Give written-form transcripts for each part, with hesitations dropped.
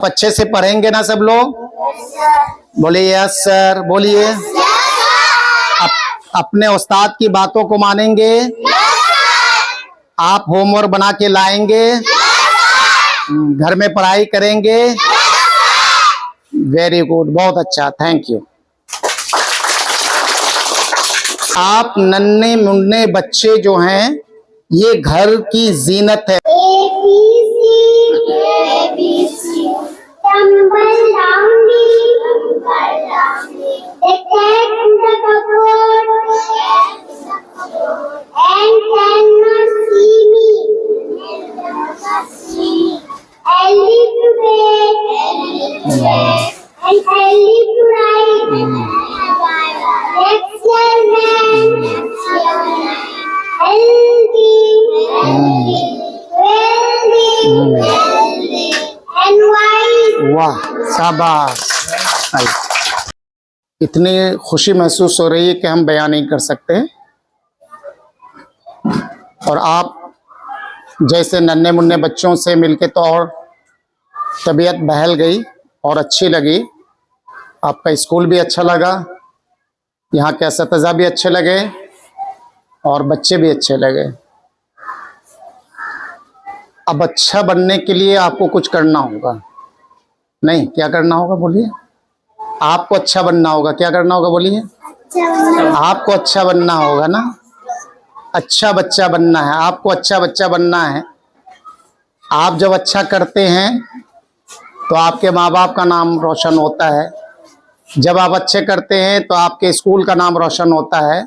अच्छे से पढ़ेंगे ना सब लोग? बोलिए यस सर। बोलिए अपने उस्ताद की बातों को मानेंगे? आप होमवर्क बना के लाएंगे? घर में पढ़ाई करेंगे? वेरी गुड, बहुत अच्छा, थैंक यू। आप नन्हे मुन्ने बच्चे जो हैं ये घर की जीनत है। वाह, शाबाश। इतनी खुशी महसूस हो रही है कि हम बयान नहीं कर सकते। और आप जैसे नन्हे मुन्ने बच्चों से मिलके तो और तबीयत बहल गई और अच्छी लगी। आपका स्कूल भी अच्छा लगा, यहाँ के असतिज़ा भी अच्छे लगे और बच्चे भी अच्छे लगे। अब अच्छा बनने के लिए आपको कुछ करना होगा। नहीं, क्या करना होगा बोलिए? आपको अच्छा बनना होगा। क्या करना होगा बोलिए? आपको अच्छा बनना होगा ना। अच्छा बच्चा बनना है, आपको अच्छा बच्चा बनना है। आप जब अच्छा करते हैं तो आपके माँ बाप का नाम रोशन होता है। जब आप अच्छे करते हैं तो आपके स्कूल का नाम रोशन होता है।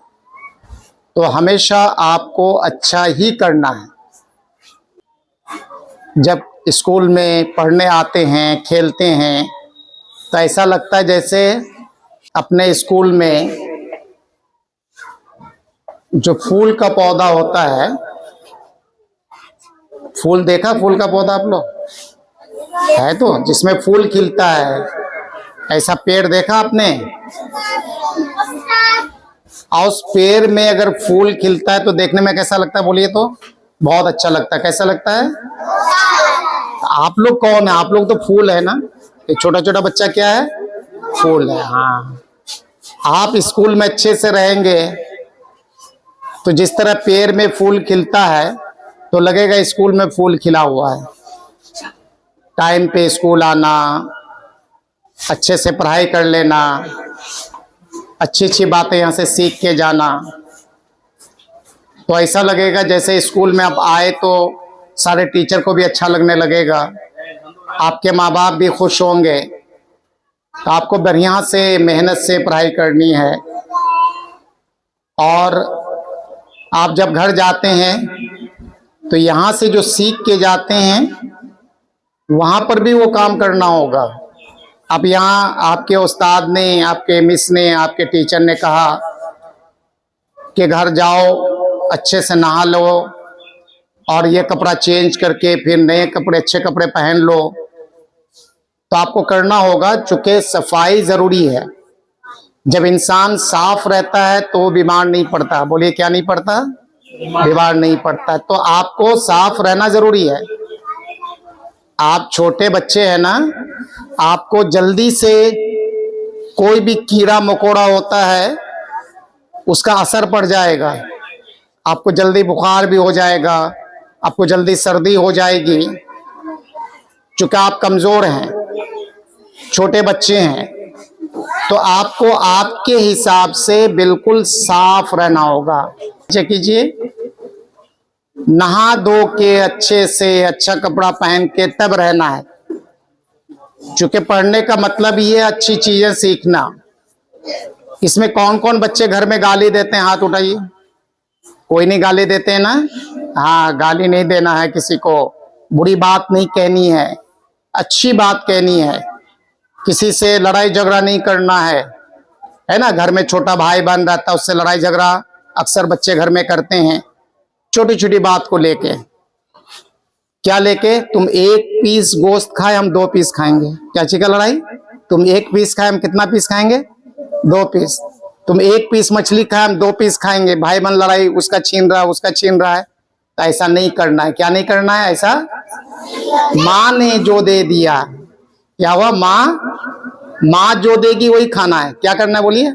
तो हमेशा आपको अच्छा ही करना है। जब स्कूल में पढ़ने आते हैं, खेलते हैं, तो ऐसा लगता है जैसे अपने स्कूल में जो फूल का पौधा होता है, फूल देखा? फूल का पौधा आप लोग है तो जिसमें फूल खिलता है, ऐसा पेड़ देखा आपने? और उस पेड़ में अगर फूल खिलता है तो देखने में कैसा लगता है बोलिए तो? बहुत अच्छा लगता है। कैसा लगता है? आप लोग कौन है? आप लोग तो फूल है ना। ये छोटा छोटा बच्चा क्या है? फूल है। हाँ, आप स्कूल में अच्छे से रहेंगे तो जिस तरह पेड़ में फूल खिलता है तो लगेगा स्कूल में फूल खिला हुआ है। टाइम पे स्कूल आना, अच्छे से पढ़ाई कर लेना, अच्छी अच्छी बातें यहाँ से सीख के जाना, तो ऐसा लगेगा जैसे स्कूल में आप आए तो सारे टीचर को भी अच्छा लगने लगेगा। आपके माँ बाप भी खुश होंगे। तो आपको बढ़िया से मेहनत से पढ़ाई करनी है। और आप जब घर जाते हैं तो यहाँ से जो सीख के जाते हैं वहाँ पर भी वो काम करना होगा। अब यहाँ आपके उस्ताद ने, आपके मिस ने, आपके टीचर ने कहा कि घर जाओ, अच्छे से नहा लो और ये कपड़ा चेंज करके फिर नए कपड़े, अच्छे कपड़े पहन लो। तो आपको करना होगा, चूंकि सफाई ज़रूरी है। जब इंसान साफ रहता है तो बीमार नहीं पड़ता। बोलिए क्या नहीं पड़ता? बीमार नहीं पड़ता। तो आपको साफ रहना ज़रूरी है। आप छोटे बच्चे हैं ना, आपको जल्दी से कोई भी कीड़ा मकोड़ा होता है उसका असर पड़ जाएगा। आपको जल्दी बुखार भी हो जाएगा, आपको जल्दी सर्दी हो जाएगी, क्योंकि आप कमज़ोर हैं, छोटे बच्चे हैं। तो आपको आपके हिसाब से बिल्कुल साफ रहना होगा। चेक कीजिए, नहा धो के अच्छे से अच्छा कपड़ा पहन के तब रहना है, क्योंकि पढ़ने का मतलब ही है अच्छी चीजें सीखना। इसमें कौन कौन बच्चे घर में गाली देते हैं? हाथ उठाइए। कोई नहीं गाली देते हैं ना? हाँ, गाली नहीं देना है किसी को, बुरी बात नहीं कहनी है, अच्छी बात कहनी है। किसी से लड़ाई झगड़ा नहीं करना है ना। घर में छोटा भाई बहन रहता है, उससे लड़ाई झगड़ा अक्सर बच्चे घर में करते हैं, छोटी छोटी बात को लेके। क्या लेके? तुम एक पीस गोश्त खाए, हम 2 पीस खाएंगे। क्या चीज का लड़ाई? तुम 1 पीस खाए, हम कितना पीस खाएंगे? 2 पीस। तुम 1 पीस मछली खाए, हम 2 पीस खाएंगे। भाई बहन लड़ाई, उसका छीन रहा है, उसका छीन रहा है। तो ऐसा नहीं करना है। क्या नहीं करना है ऐसा? माँ ने जो दे दिया क्या हुआ? माँ जो देगी वही खाना है। क्या करना है बोलिए?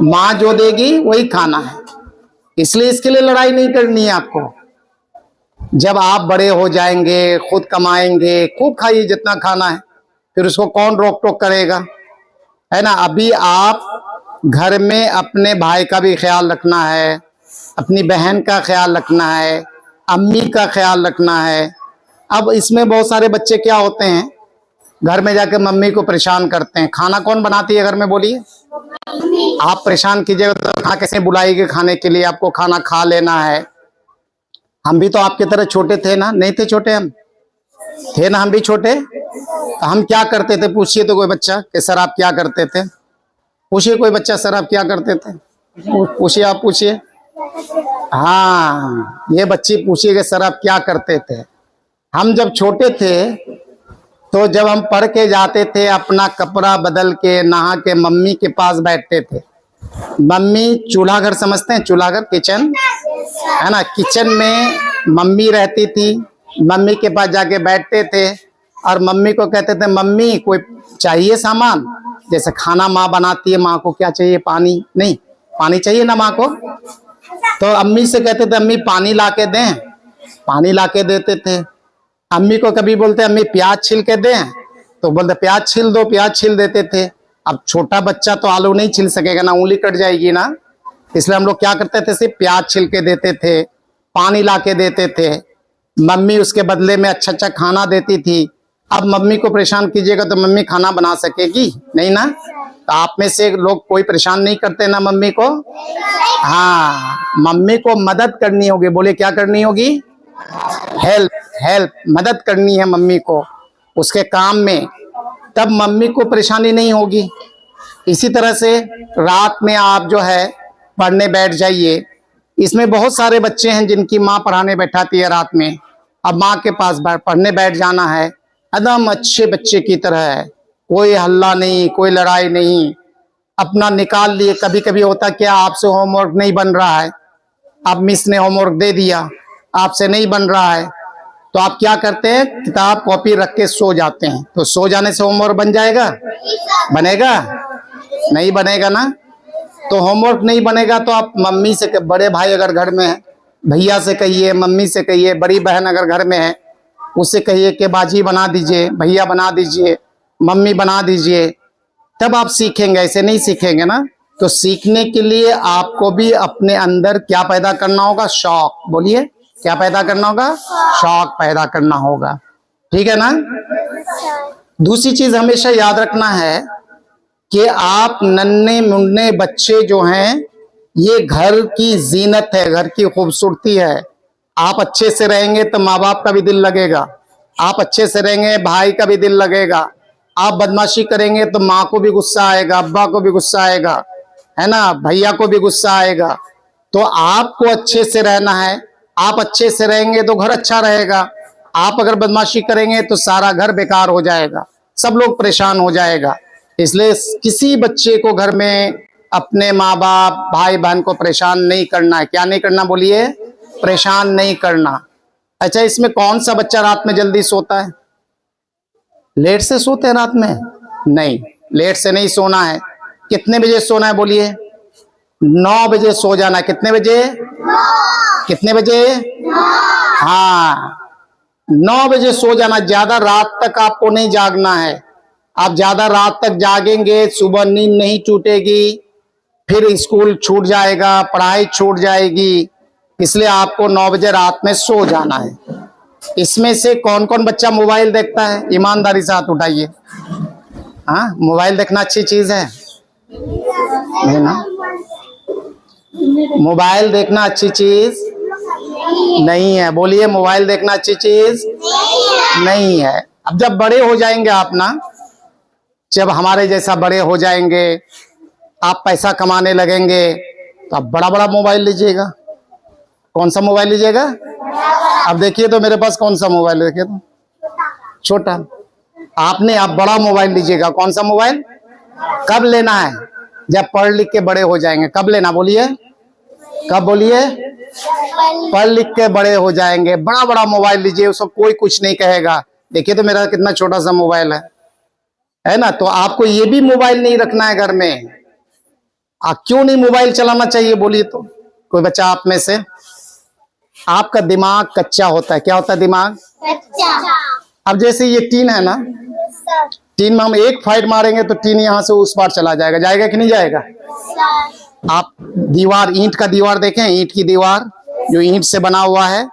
माँ जो देगी वही खाना है। इसलिए इसके लिए लड़ाई नहीं करनी है आपको। जब आप बड़े हो जाएंगे, खुद कमाएंगे, खूब खाइए जितना खाना है, फिर उसको कौन रोक टोक करेगा, है ना। अभी आप घर में अपने भाई का भी ख्याल रखना है, अपनी बहन का ख्याल रखना है, अम्मी का ख्याल रखना है। अब इसमें बहुत सारे बच्चे क्या होते हैं, घर में जाकर मम्मी को परेशान करते हैं। खाना कौन बनाती है घर में बोलिए? आप परेशान कीजिएगा तो खाना कैसे बुलाएगी खाने के लिए? आपको खाना खा लेना है। हम भी तो आपकी तरह छोटे थे ना? नहीं थे छोटे? हम थे ना, हम भी छोटे। तो हम क्या करते थे? पूछिए तो कोई बच्चा कि सर आप क्या करते थे? पूछिए कोई बच्चा, सर आप क्या करते थे? पूछिए, आप पूछिए। हाँ, ये बच्ची पूछिए कि सर आप क्या करते थे? हम जब छोटे थे तो जब हम पढ़ के जाते थे, अपना कपड़ा बदल के नहा के मम्मी के पास बैठते थे। मम्मी चूल्हा घर समझते हैं? चूल्हा घर, किचन है ना। किचन में मम्मी रहती थी, मम्मी के पास जाके बैठते थे और मम्मी को कहते थे मम्मी कोई चाहिए सामान? जैसे खाना माँ बनाती है, माँ को क्या चाहिए? पानी? नहीं, पानी चाहिए ना माँ को। तो अम्मी से कहते थे अम्मी पानी ला के दें, पानी ला के देते थे। अम्मी को कभी बोलते अम्मी प्याज छील के दें, तो बोलते प्याज छील दो, प्याज छील देते थे। अब छोटा बच्चा तो आलू नहीं छील सकेगा ना, उंगली कट जाएगी ना। इसलिए हम लोग क्या करते थे, सिर्फ प्याज छिल के देते थे, पानी ला के देते थे। मम्मी उसके बदले में अच्छा अच्छा खाना देती थी। अब मम्मी को परेशान कीजिएगा तो मम्मी खाना बना सकेगी नहीं ना। तो आप में से लोग कोई परेशान नहीं करते ना मम्मी को? हाँ, मम्मी को मदद करनी होगी। बोले क्या करनी होगी? हेल्प, हेल्प, मदद करनी है मम्मी को उसके काम में, तब मम्मी को परेशानी नहीं होगी। इसी तरह से रात में आप जो है पढ़ने बैठ जाइए। इसमें बहुत सारे बच्चे हैं जिनकी माँ पढ़ाने बैठाती है रात में। अब माँ के पास पढ़ने बैठ जाना है, एकदम अच्छे बच्चे की तरह है, कोई हल्ला नहीं, कोई लड़ाई नहीं, अपना निकाल लिए। कभी कभी होता क्या, आपसे होमवर्क नहीं बन रहा है, अब मिस ने होमवर्क दे दिया, आपसे नहीं बन रहा है, तो आप क्या करते हैं, किताब कॉपी रख के सो जाते हैं। तो सो जाने से होमवर्क बन जाएगा? बनेगा? नहीं बनेगा ना। तो होमवर्क नहीं बनेगा तो आप मम्मी से, बड़े भाई अगर घर में है भैया से कहिए, मम्मी से कहिए, बड़ी बहन अगर घर में है उससे कहिए कि बाजी बना दीजिए, भैया बना दीजिए, मम्मी बना दीजिए, तब आप सीखेंगे। ऐसे नहीं सीखेंगे ना। तो सीखने के लिए आपको भी अपने अंदर क्या पैदा करना होगा? शौक। बोलिए क्या पैदा करना होगा? शौक पैदा करना होगा, ठीक है ना। दूसरी चीज हमेशा याद रखना है कि आप नन्हे मुन्ने बच्चे जो हैं ये घर की जीनत है, घर की खूबसूरती है। आप अच्छे से रहेंगे तो माँ बाप का भी दिल लगेगा, आप अच्छे से रहेंगे भाई का भी दिल लगेगा। आप बदमाशी करेंगे तो माँ को भी गुस्सा आएगा, अब्बा को भी गुस्सा आएगा, है ना, भैया को भी गुस्सा आएगा। तो आपको अच्छे से रहना है। आप अच्छे से रहेंगे तो घर अच्छा रहेगा। आप अगर बदमाशी करेंगे तो सारा घर बेकार हो जाएगा, सब लोग परेशान हो जाएगा। इसलिए किसी बच्चे को घर में अपने माँ बाप भाई बहन को परेशान नहीं करना है। क्या नहीं करना बोलिए? परेशान नहीं करना। अच्छा, इसमें कौन सा बच्चा रात में जल्दी सोता है? लेट से सोते हैं रात में? नहीं, लेट से नहीं सोना है। कितने बजे सोना है बोलिए? 9 बजे सो जाना है। कितने बजे? कितने बजे? हाँ, 9 बजे सो जाना। ज्यादा रात तक आपको नहीं जागना है। आप ज्यादा रात तक जागेंगे, सुबह नींद नहीं टूटेगी, फिर स्कूल छूट जाएगा, पढ़ाई छूट जाएगी। इसलिए आपको 9 बजे रात में सो जाना है। इसमें से कौन कौन बच्चा मोबाइल देखता है? ईमानदारी से हाथ उठाइए। हाँ, मोबाइल देखना अच्छी चीज है? नहीं ना, मोबाइल देखना अच्छी चीज नहीं है। बोलिए मोबाइल देखना अच्छी चीज नहीं है। अब जब बड़े हो जाएंगे आप ना, जब हमारे जैसा बड़े हो जाएंगे, आप पैसा कमाने लगेंगे, तो आप बड़ा बड़ा मोबाइल लीजिएगा। कौन सा मोबाइल लीजिएगा? अब देखिए तो मेरे पास कौन सा मोबाइल है, देखिए तो छोटा। आपने आप बड़ा मोबाइल लीजिएगा। कौन सा मोबाइल? कब लेना है? जब पढ़ लिख के बड़े हो जाएंगे। कब लेना बोलिए? कब बोलिए? पढ़ लिख के बड़े हो जाएंगे, बड़ा बड़ा मोबाइल लीजिए, उसको कोई कुछ नहीं कहेगा। देखिए तो मेरा कितना छोटा सा मोबाइल है, है ना। तो आपको ये भी मोबाइल नहीं रखना है घर में। क्यों नहीं मोबाइल चलाना चाहिए बोलिए तो? कोई बच्चा आप में से? आपका दिमाग कच्चा होता है। क्या होता है दिमाग? कच्चा। अब जैसे ये टीन है ना, टीन में हम एक फाइट मारेंगे तो टीन यहाँ से उस पार चला जाएगा। जाएगा कि नहीं जाएगा? आप दीवार, ईंट का दीवार देखें, ईंट की दीवार जो ईंट से बना हुआ है,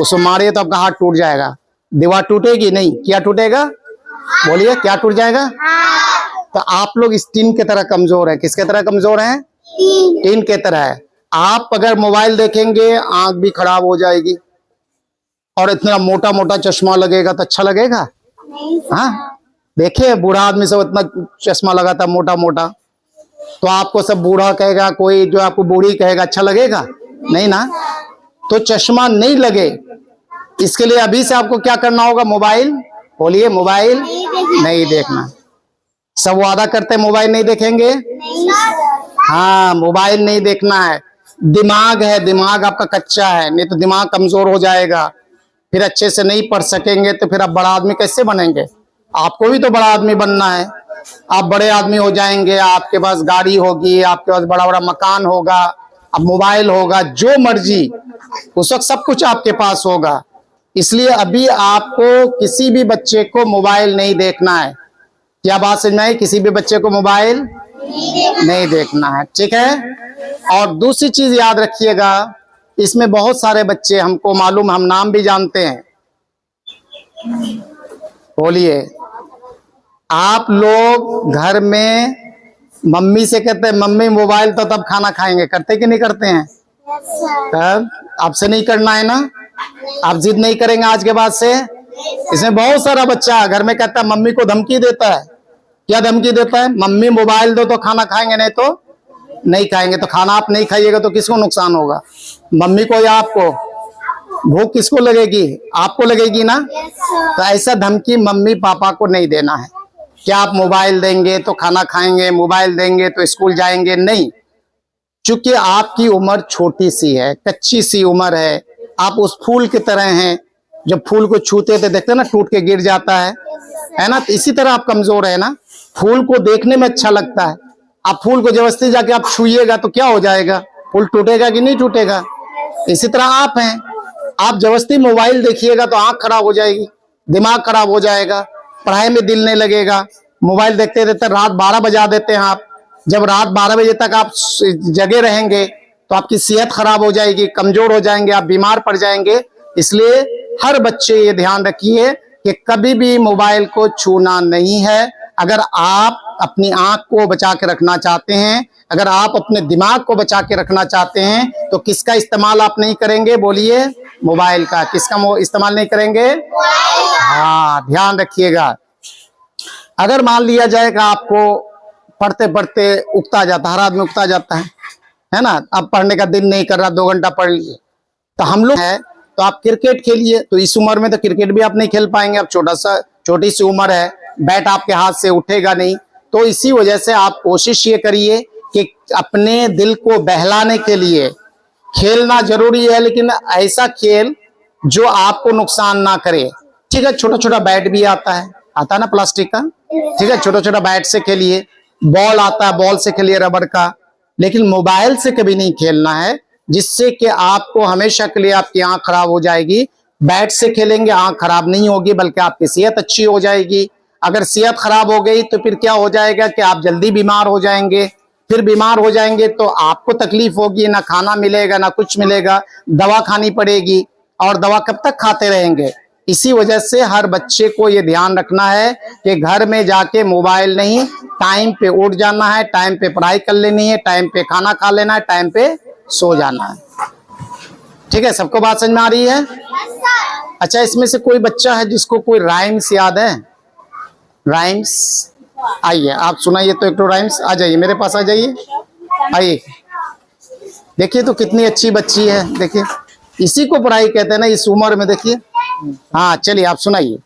उसको मारे तो आपका हाथ टूट जाएगा। दीवार टूटेगी नहीं? क्या टूटेगा? बोलिए, क्या टूट जाएगा? तो आप लोग इस टीन की तरह कमजोर है। किसके तरह कमजोर है? टीन के तरह है। आप अगर मोबाइल देखेंगे आंख भी खराब हो जाएगी, और इतना मोटा मोटा चश्मा लगेगा तो अच्छा लगेगा? हाँ, देखिए बूढ़ा आदमी सब इतना चश्मा लगाता मोटा मोटा, तो आपको सब बूढ़ा कहेगा, कोई जो आपको बूढ़ी कहेगा, अच्छा लगेगा? नहीं ना। तो चश्मा नहीं लगे इसके लिए अभी से आपको क्या करना होगा? मोबाइल, बोलिए, मोबाइल नहीं देखना। सब वादा करते हैं मोबाइल नहीं देखेंगे। हाँ, मोबाइल नहीं देखना है। दिमाग है, दिमाग आपका कच्चा है, नहीं तो दिमाग कमजोर हो जाएगा, फिर अच्छे से नहीं पढ़ सकेंगे, तो फिर आप बड़ा आदमी कैसे बनेंगे? आपको भी तो बड़ा आदमी बनना है। आप बड़े आदमी हो जाएंगे, आपके पास गाड़ी होगी, आपके पास बड़ा बड़ा मकान होगा, अब मोबाइल होगा, जो मर्जी उस वक्त सब कुछ आपके पास होगा। इसलिए अभी आपको किसी भी बच्चे को मोबाइल नहीं देखना है। क्या बात समझ में आई? किसी भी बच्चे को मोबाइल नहीं देखना है, ठीक है। और दूसरी चीज याद रखिएगा, इसमें बहुत सारे बच्चे, हमको मालूम, हम नाम भी जानते हैं। बोलिए, आप लोग घर में मम्मी से कहते हैं मम्मी मोबाइल तो तब खाना खाएंगे, करते कि नहीं करते हैं? तब आपसे नहीं करना है ना, आप जिद नहीं करेंगे आज के बाद से। इसमें बहुत सारा बच्चा घर में कहता है, मम्मी को धमकी देता है। क्या धमकी देता है? मम्मी मोबाइल दो तो खाना खाएंगे, नहीं तो नहीं खाएंगे। तो खाना आप नहीं खाइएगा तो किसको नुकसान होगा? मम्मी को या आपको? भूख किसको लगेगी? आपको लगेगी ना। तो ऐसा धमकी मम्मी पापा को नहीं देना है। क्या आप मोबाइल देंगे तो खाना खाएंगे, मोबाइल देंगे तो स्कूल जाएंगे? नहीं। चूंकि आपकी उम्र छोटी सी है, कच्ची सी उम्र है, आप उस फूल की तरह हैं, जब फूल को छूते थे देखते ना टूट के गिर जाता है ना। तो इसी तरह आप कमजोर है ना। फूल को देखने में अच्छा लगता है, आप फूल को जबरदस्ती जाके आप छूइएगा तो क्या हो जाएगा? फूल टूटेगा कि नहीं टूटेगा? इसी तरह आप हैं, आप जबरदस्ती मोबाइल देखिएगा तो आंख खराब हो जाएगी, दिमाग खराब हो जाएगा, पढ़ाई में दिल नहीं लगेगा। मोबाइल देखते देखते रात 12 बजा देते हैं आप। जब रात 12 बजे तक आप जगे रहेंगे तो आपकी सेहत खराब हो जाएगी, कमजोर हो जाएंगे, आप बीमार पड़ जाएंगे। इसलिए हर बच्चे ये ध्यान रखिए कि कभी भी मोबाइल को छूना नहीं है। अगर आप अपनी आंख को बचा के रखना चाहते हैं, अगर आप अपने दिमाग को बचा के रखना चाहते हैं, तो किसका इस्तेमाल आप नहीं करेंगे? बोलिए, मोबाइल का। किसका इस्तेमाल नहीं करेंगे? हाँ, ध्यान रखिएगा। अगर मान लिया जाएगा आपको पढ़ते पढ़ते उगता जाता, हर आदमी उगता जाता है ना। अब पढ़ने का दिन नहीं कर रहा, 2 घंटा पढ़ लिए, तो हम लोग है तो आप क्रिकेट खेलिए। तो इस उम्र में तो क्रिकेट भी आप नहीं खेल पाएंगे, अब छोटी सी उम्र है, बैट आपके हाथ से उठेगा नहीं। तो इसी वजह से आप कोशिश ये करिए कि अपने दिल को बहलाने के लिए खेलना जरूरी है, लेकिन ऐसा खेल जो आपको नुकसान ना करे, ठीक है। छोटा छोटा बैट भी आता है ना प्लास्टिक का, ठीक है, छोटा छोटा बैट से खेलिए। बॉल आता है, बॉल से खेलिए, रबड़ का। लेकिन मोबाइल से कभी नहीं खेलना है, जिससे कि आपको हमेशा के लिए आपकी आंख खराब हो जाएगी। बैट से खेलेंगे आंख खराब नहीं होगी, बल्कि आपकी सेहत अच्छी हो जाएगी। अगर सेहत खराब हो गई तो फिर क्या हो जाएगा कि आप जल्दी बीमार हो जाएंगे। फिर बीमार हो जाएंगे तो आपको तकलीफ होगी, ना खाना मिलेगा ना कुछ मिलेगा, दवा खानी पड़ेगी, और दवा कब तक खाते रहेंगे। इसी वजह से हर बच्चे को ये ध्यान रखना है कि घर में जाके मोबाइल नहीं, टाइम पे उठ जाना है, टाइम पे पढ़ाई कर लेनी है, टाइम पे खाना खा लेना है, टाइम पे सो जाना है। ठीक है, सबको बात समझ में आ रही है? अच्छा, इसमें से कोई बच्चा है जिसको कोई राइम्स याद है? राइम्स आइए, आप सुनाइए तो एक तो राइम्स। आ जाइए, मेरे पास आ जाइए, आइए। देखिए तो कितनी अच्छी बच्ची है, देखिए इसी को पढ़ाई कहते हैं ना इस उम्र में। देखिए, हाँ चलिए आप सुनाइए।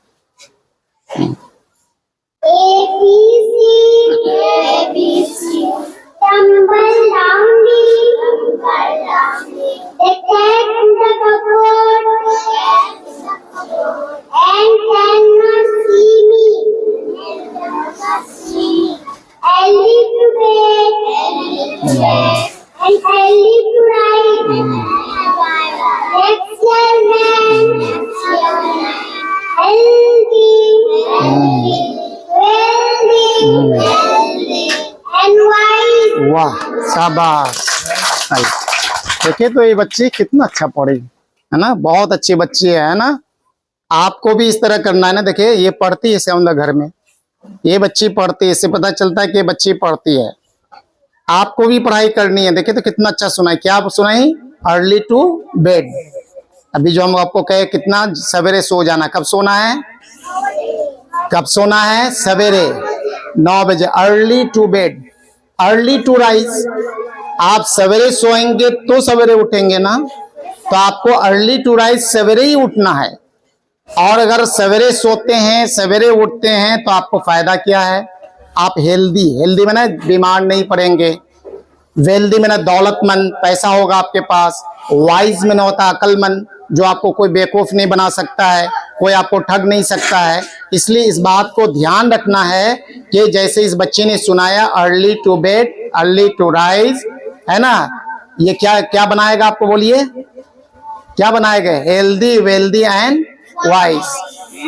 Healthy to bed, and healthy to rise. Next year, healthy, wealthy, and wise. वाह, शाबाश। देखिए तो ये बच्ची कितना अच्छा पढ़ी है ना, बहुत अच्छी बच्ची है ना। आपको भी इस तरह करना है ना। देखिए ये पढ़ती है सेवंदा घर में, ये बच्ची पढ़ती है, इससे पता चलता है कि ये बच्ची पढ़ती है। आपको भी पढ़ाई करनी है। देखिए तो कितना अच्छा सुनाई। क्या आप सुनाई? Early to bed. अभी जो हम आपको कहे कितना सवेरे सो जाना। कब सोना है? कब सोना है? सवेरे 9 बजे। Early to bed, early to rise. आप सवेरे सोएंगे तो सवेरे उठेंगे ना, तो आपको अर्ली टू राइज सवेरे ही उठना है। और अगर सवेरे सोते हैं सवेरे उठते हैं तो आपको फायदा क्या है? आप हेल्दी, हेल्दी मैंने बीमार नहीं पड़ेंगे। वेल्दी मैंने दौलतमंद, पैसा होगा आपके पास। वाइज मैंने होता अक्लमंद, जो आपको कोई बेवकूफ नहीं बना सकता है, कोई आपको ठग नहीं सकता है। इसलिए इस बात को ध्यान रखना है कि जैसे इस बच्चे ने सुनाया early to bed early to rise, है ना, ये क्या क्या बनाएगा आपको? बोलिए क्या बनाएगा? Healthy, wealthy and wise.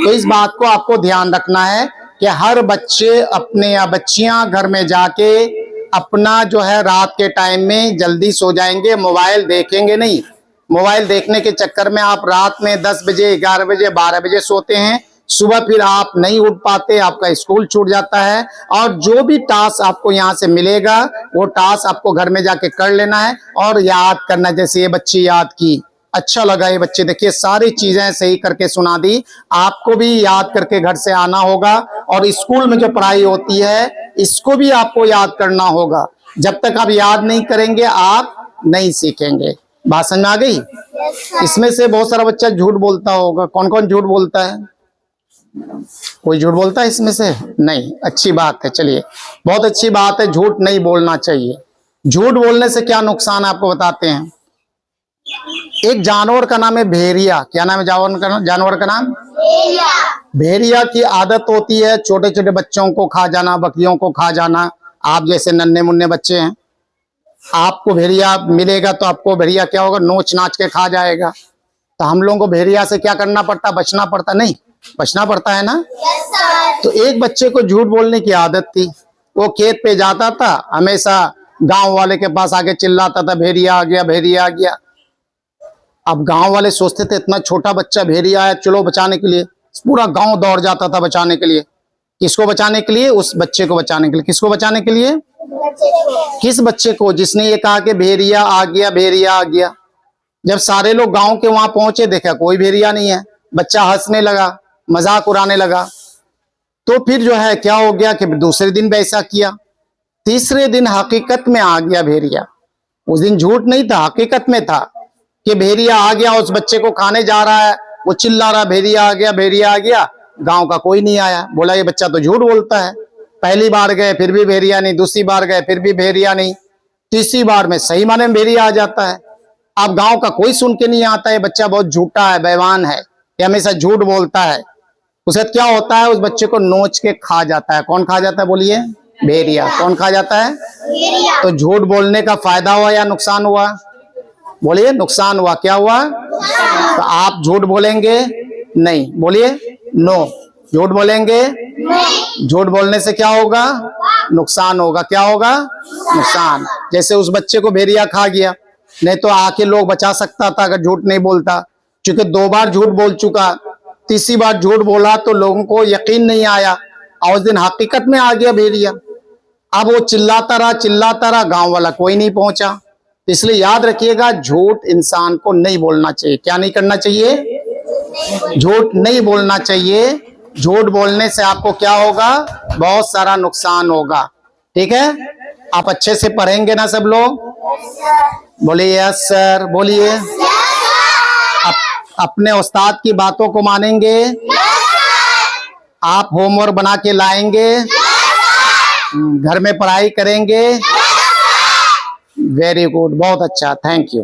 तो इस बात को आपको ध्यान रखना है कि हर बच्चे अपने या बच्चियां घर में जाके अपना जो है रात के टाइम में जल्दी सो जाएंगे, मोबाइल देखेंगे नहीं। मोबाइल देखने के चक्कर में आप रात में 10 बजे 11 बजे 12 बजे सोते हैं, सुबह फिर आप नहीं उठ पाते, आपका स्कूल छूट जाता है। और जो भी टास्क आपको यहाँ से मिलेगा वो टास्क आपको घर में जाके कर लेना है और याद करना। जैसे ये बच्ची याद की, अच्छा लगा ये बच्चे, देखिए सारी चीजें सही करके सुना दी। आपको भी याद करके घर से आना होगा और स्कूल में जो पढ़ाई होती है इसको भी आपको याद करना होगा। जब तक आप याद नहीं करेंगे आप नहीं सीखेंगे। बात समझ में आ गई? इसमें से बहुत सारा बच्चा झूठ बोलता होगा। कौन कौन झूठ बोलता है? कोई झूठ बोलता है इसमें से? नहीं, अच्छी बात है। चलिए बहुत अच्छी बात है, झूठ नहीं बोलना चाहिए। झूठ बोलने से क्या नुकसान आपको बताते हैं। एक जानवर का नाम है भेड़िया। क्या नाम है जानवर का नाम? भेड़िया की आदत होती है छोटे छोटे बच्चों को खा जाना, बकरियों को खा जाना। आप जैसे नन्हे मुन्ने बच्चे हैं, आपको भेड़िया मिलेगा तो आपको भेड़िया क्या होगा? नोच नाच के खा जाएगा। तो हम लोगों को भेड़िया से क्या करना पड़ता? बचना पड़ता? नहीं, बचना पड़ता है ना। तो एक बच्चे को झूठ बोलने की आदत थी। वो खेत पे जाता था, हमेशा गांव वाले के पास आके चिल्लाता था भेड़िया आ गया, भेड़िया आ गया। अब गांव वाले सोचते थे इतना छोटा बच्चा भेड़िया है, चलो बचाने के लिए। पूरा गांव दौड़ जाता था बचाने के लिए। किसको बचाने के लिए? उस बच्चे को बचाने के लिए। किसको बचाने के लिए? किस बच्चे को? जिसने ये कहा कि भेड़िया आ गया, भेड़िया आ गया। जब सारे लोग गांव के वहां पहुंचे, देखा कोई भेड़िया नहीं है। बच्चा हंसने लगा, मजाक उड़ाने लगा। तो फिर जो है क्या हो गया कि दूसरे दिन भी ऐसा किया। तीसरे दिन हकीकत में आ गया भेड़िया। उस दिन झूठ नहीं था, हकीकत में था कि भेड़िया आ गया, उस बच्चे को खाने जा रहा है। वो चिल्ला रहा भेड़िया आ गया, भेड़िया आ गया। गांव का कोई नहीं आया। बोला ये बच्चा तो झूठ बोलता है। पहली बार गए फिर भी भेड़िया नहीं, दूसरी बार गए फिर भी भेड़िया नहीं, तीसरी बार में सही माने में भेड़िया आ जाता है। अब गांव का कोई सुन के नहीं आता है बच्चा बहुत झूठा है, बेईमान है, ये हमेशा झूठ बोलता है। उसके क्या होता है? उस बच्चे को नोच के खा जाता है। कौन खा जाता है? बोलिए भेड़िया। कौन खा जाता है? तो झूठ बोलने का फायदा हुआ या नुकसान हुआ? बोलिए नुकसान हुआ। क्या हुआ? तो आप झूठ बोलेंगे नहीं, बोलिए नो। झूठ बोलेंगे नहीं। झूठ बोलने से क्या होगा? नुकसान होगा। क्या होगा? नुकसान। जैसे उस बच्चे को भेड़िया खा गया, नहीं तो आके लोग बचा सकता था अगर झूठ नहीं बोलता। क्योंकि 2 बार झूठ बोल चुका, तीसरी बार झूठ बोला तो लोगों को यकीन नहीं आया और उस दिन हकीकत में आ गया भेड़िया। अब वो चिल्लाता रहा, गांव वाला कोई नहीं पहुंचा। इसलिए याद रखिएगा झूठ इंसान को नहीं बोलना चाहिए। क्या नहीं करना चाहिए? झूठ नहीं बोलना चाहिए। झूठ बोलने से आपको क्या होगा? बहुत सारा नुकसान होगा। ठीक है? आप अच्छे से पढ़ेंगे ना सब लोग? बोलिए यस सर। बोलिए अपने उस्ताद की बातों को मानेंगे? आप होमवर्क बना के लाएंगे? घर में पढ़ाई करेंगे? वेरी गुड, बहुत अच्छा, थैंक यू।